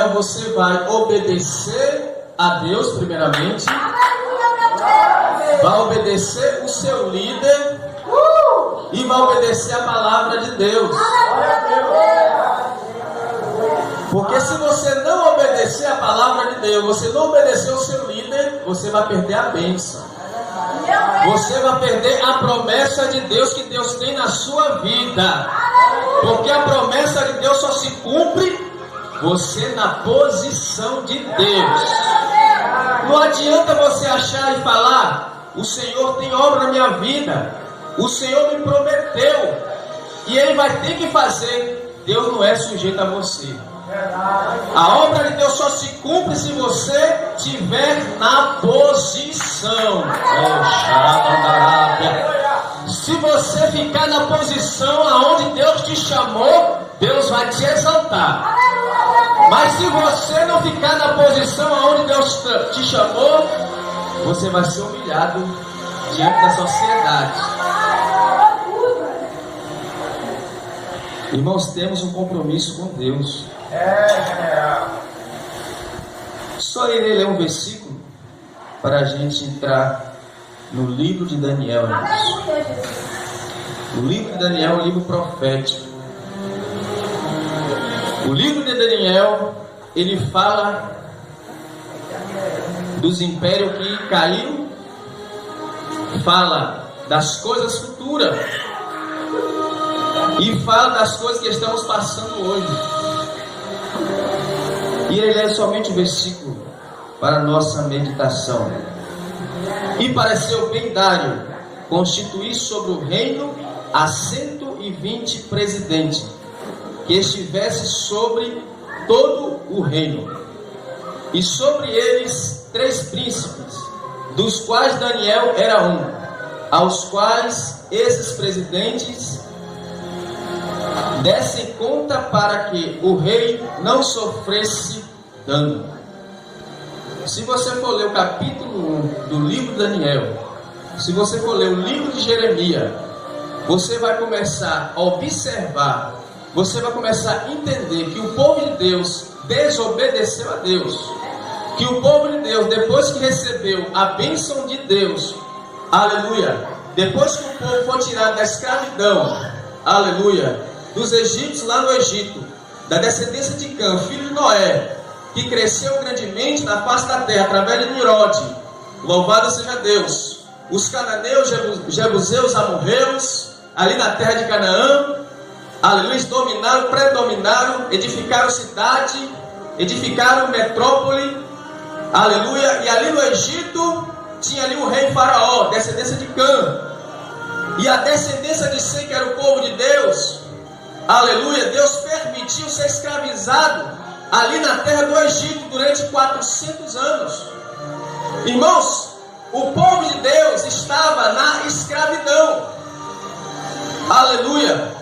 Daniel, você vai obedecer a Deus primeiramente, vai obedecer o seu líder e vai obedecer a palavra de Deus. Porque se você não obedecer a palavra de Deus, você não obedecer o seu líder, você vai perder a bênção. Você vai perder a promessa de Deus que Deus tem na sua vida. Porque a promessa de Deus só se cumpre você na posição de Deus. Não adianta você achar e falar: o Senhor tem obra na minha vida, o Senhor me prometeu e Ele vai ter que fazer. Deus não é sujeito a você. A obra de Deus só se cumpre se você estiver na posição. Se você ficar na posição aonde Deus te chamou, Deus vai te exaltar. Mas se você não ficar na posição aonde Deus te chamou, você vai ser humilhado diante da sociedade. Irmãos, temos um compromisso com Deus. Só irei ler um versículo para a gente entrar no livro de Daniel. O livro de Daniel é um livro profético. O livro de Daniel, ele fala dos impérios que caíram, fala das coisas futuras e fala das coisas que estamos passando hoje. E ele é somente um versículo para a nossa meditação. E pareceu bem Dário constituir sobre o reino a 120 presidentes, que estivesse sobre todo o reino, e sobre eles 3 príncipes, dos quais Daniel era um, aos quais esses presidentes dessem conta para que o rei não sofresse dano. Se você for ler o capítulo 1 do livro de Daniel, se você for ler o livro de Jeremias, você vai começar a observar, você vai começar a entender que o povo de Deus desobedeceu a Deus. Que o povo de Deus, depois que recebeu a bênção de Deus, aleluia, depois que o povo foi tirado da escravidão, aleluia, dos egípcios lá no Egito, da descendência de Cã, filho de Noé, que cresceu grandemente na face da terra, através de Nimrod, louvado seja Deus. Os cananeus, jebuseus, amorreus, ali na terra de Canaã, aleluia, dominaram, predominaram, edificaram cidade, edificaram metrópole, aleluia, e ali no Egito, tinha ali o rei Faraó, descendência de Cã, e a descendência de Sem, que era o povo de Deus, aleluia, Deus permitiu ser escravizado ali na terra do Egito durante 400 anos. Irmãos, o povo de Deus estava na escravidão, aleluia.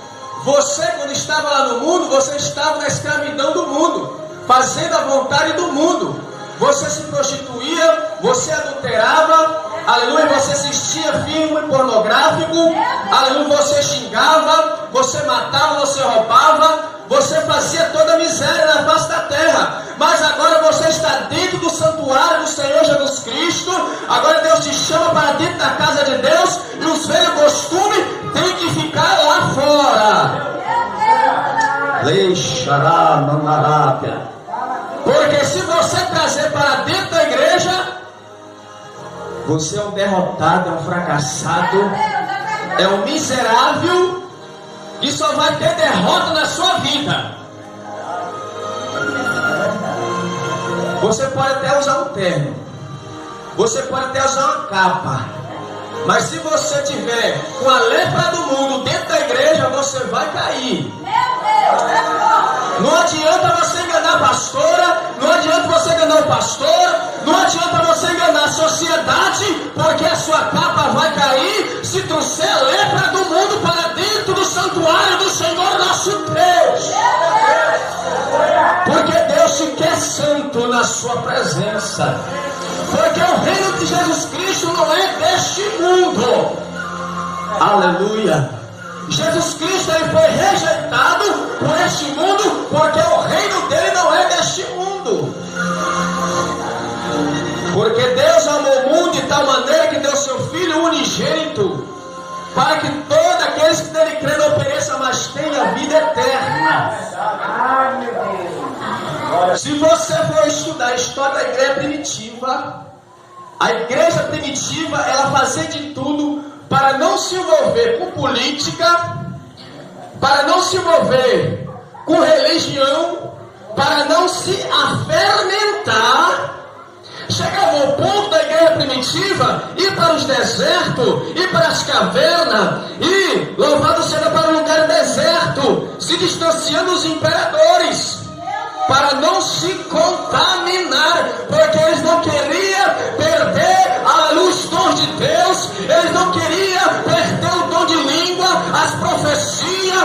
Você, quando estava lá no mundo, você estava na escravidão do mundo, fazendo a vontade do mundo. Você se prostituía, você adulterava, aleluia, você assistia filme pornográfico, aleluia, você xingava, você matava, você roubava, você fazia toda a miséria na face da terra. Mas agora você está dentro do santuário do Senhor Jesus Cristo. Agora Deus te chama para dentro da casa de Deus, e os velhos costumes têm que ficar lá fora. Porque se você trazer para dentro da igreja, você é um derrotado, é um fracassado, é um miserável, e só vai ter derrota na sua vida. Você pode até usar um terno, você pode até usar uma capa, mas se você tiver com a lepra do mundo dentro da igreja, você vai cair. Não adianta você enganar a pastora, não adianta você enganar o pastor, não adianta você enganar a sociedade, porque a sua capa vai cair se trouxer a lepra do mundo para dentro do santuário do Senhor nosso Deus. Porque Deus te quer santo na sua presença. Porque o reino de Jesus Cristo não é deste mundo. Aleluia. Jesus Cristo, ele foi rejeitado por este mundo, porque o reino dele não é deste mundo. Porque Deus amou o mundo de tal maneira que deu seu Filho unigênito, para que todos aqueles que nele crê não pereçam, mas tenham a vida eterna. Se você for estudar a história da igreja primitiva, a igreja primitiva, ela fazia de tudo para não se envolver com política, para não se envolver com religião, para não se afermentar. Chegava ao ponto da igreja primitiva ir para os desertos, ir para as cavernas, e louvado seja para um lugar deserto, se distanciando dos imperadores, para não se contaminar, porque eles não queriam perder a luz, dons de Deus, eles não queriam perder o dom de língua, as profecias,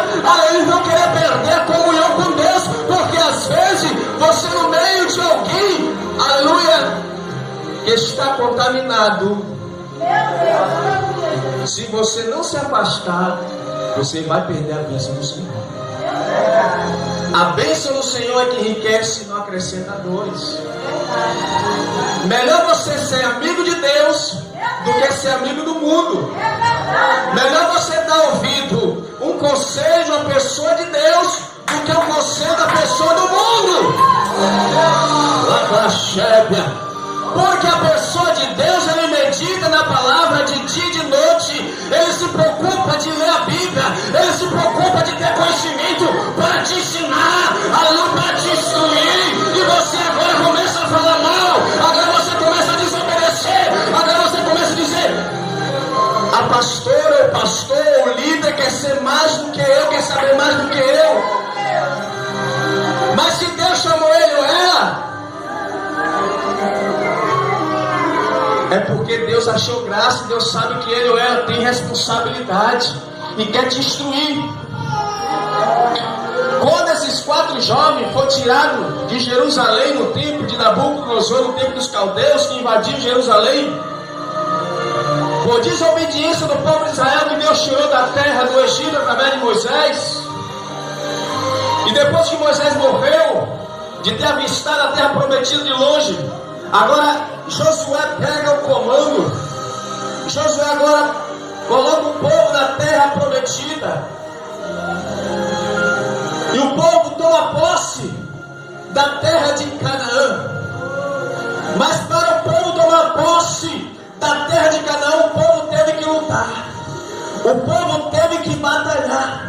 eles não queriam perder a comunhão com Deus, porque às vezes você no meio de alguém, aleluia, que está contaminado, se você não se afastar, você vai perder a bênção do Senhor. A bênção do Senhor é que enriquece e não acrescenta dores. Melhor você ser amigo de Deus do que ser amigo do mundo. Melhor você dar ouvido um conselho de uma pessoa de Deus do que um conselho da pessoa do mundo. Porque a pessoa de Deus, ele medita na palavra de dia e de noite, ele se preocupa de ler a Bíblia, ele se preocupa de ter conhecimento para te ensinar, para te instruir, e você agora começa a falar mal, agora você começa a desobedecer, agora você começa a dizer, a pastora, o pastor, o líder quer ser mais do que eu, quer saber mais do que eu, mas se Deus chamou ele ou ela, é porque Deus achou graça, Deus sabe que ele ou ela tem responsabilidade e quer te instruir. Quando esses 4 jovens foram tirados de Jerusalém no tempo de Nabucodonosor, no tempo dos caldeus que invadiram Jerusalém, por desobediência do povo de Israel, que Deus tirou da terra do Egito através de Moisés, e depois que Moisés morreu, de ter avistado a terra prometida de longe, agora Josué pega o comando. Josué agora coloca o povo na terra prometida, e o povo toma posse da terra de Canaã. Mas para o povo tomar posse da terra de Canaã, o povo teve que lutar, o povo teve que batalhar,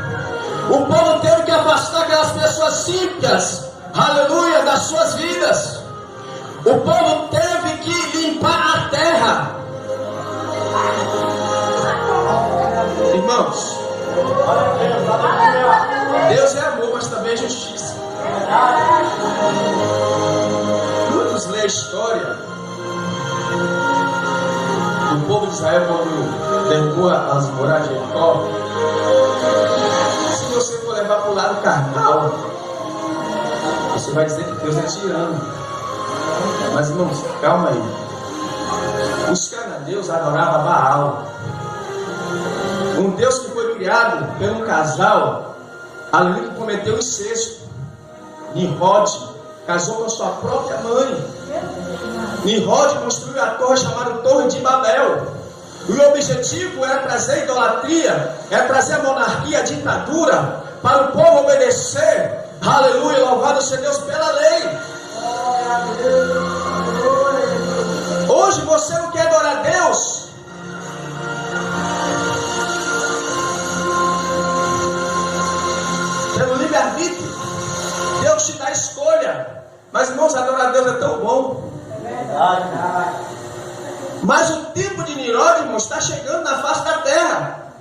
o povo teve que afastar aquelas pessoas ímpias, aleluia, das suas vidas. O povo teve que limpar a terra. Irmãos, Deus é amor, mas também é justiça. Muitos lêem a história do povo de Israel quando derrubou as muralhas de Jericó. Se você for levar para o lado carnal, você vai dizer que Deus é tirano. Mas irmãos, calma aí. Os cananeus adoravam Baal, um Deus que foi criado por um casal, ali que cometeu incesto. Nimrod casou com a sua própria mãe. Nimrod construiu a torre chamada Torre de Babel. E o objetivo era trazer idolatria, era trazer a monarquia, a ditadura, para o povo obedecer. Aleluia, louvado seja Deus pela lei. Hoje você não quer adorar Deus? Pelo livre-arbítrio, Deus te dá a escolha. Mas irmãos, adorar a Deus é tão bom. Mas o tempo de Nimrod, irmãos, está chegando na face da terra.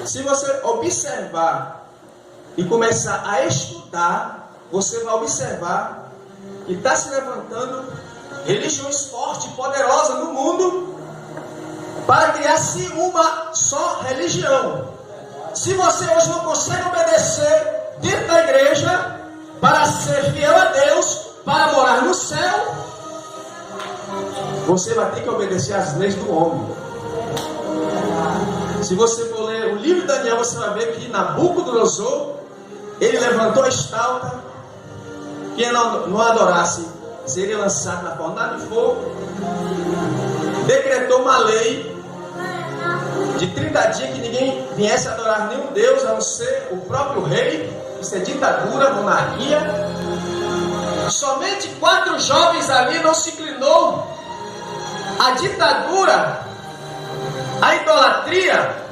Se você observar e começar a estudar, você vai observar que está se levantando religiões fortes e poderosas no mundo para criar-se uma só religião. Se você hoje não consegue obedecer dentro da igreja para ser fiel a Deus, para morar no céu, você vai ter que obedecer às leis do homem. Se você for ler o livro de Daniel, você vai ver que Nabucodonosor, ele levantou a estátua, quem não adorasse seria lançado na fornalha de fogo. Decretou uma lei de 30 dias que ninguém viesse adorar nenhum Deus, a não ser o próprio rei. Isso é ditadura, monarquia. Somente 4 jovens ali não se inclinou à ditadura, à idolatria,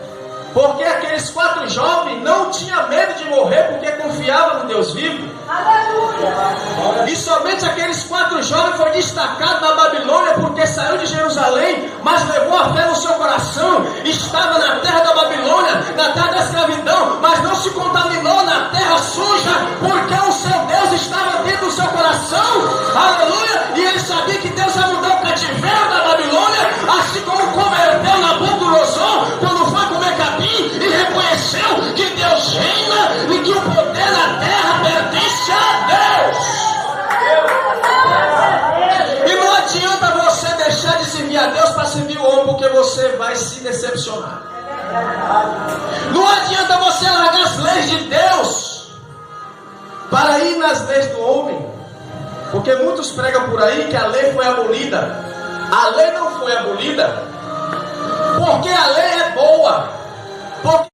porque aqueles 4 jovens não tinham medo de morrer, porque confiavam no Deus vivo. Aleluia. E somente aqueles 4 jovens foi destacado na Babilônia, porque saiu de Jerusalém, mas levou a fé no seu coração. Estava na terra da Babilônia, na terra da escravidão, mas não se contaminou na terra suja, porque o seu Deus estava dentro do seu coração. Aleluia. E ele sabia que Deus ia mudar o cativeiro da Babilônia, assim como converteu Nabucodonosor quando foi comer capim e reconheceu que Deus reina e que o poder na terra pertence a Deus. E não adianta você deixar de servir a Deus para servir o homem, porque você vai se decepcionar. Não adianta você largar as leis de Deus para ir nas leis do homem, porque muitos pregam por aí que a lei foi abolida. A lei não foi abolida, porque a lei é boa. Porque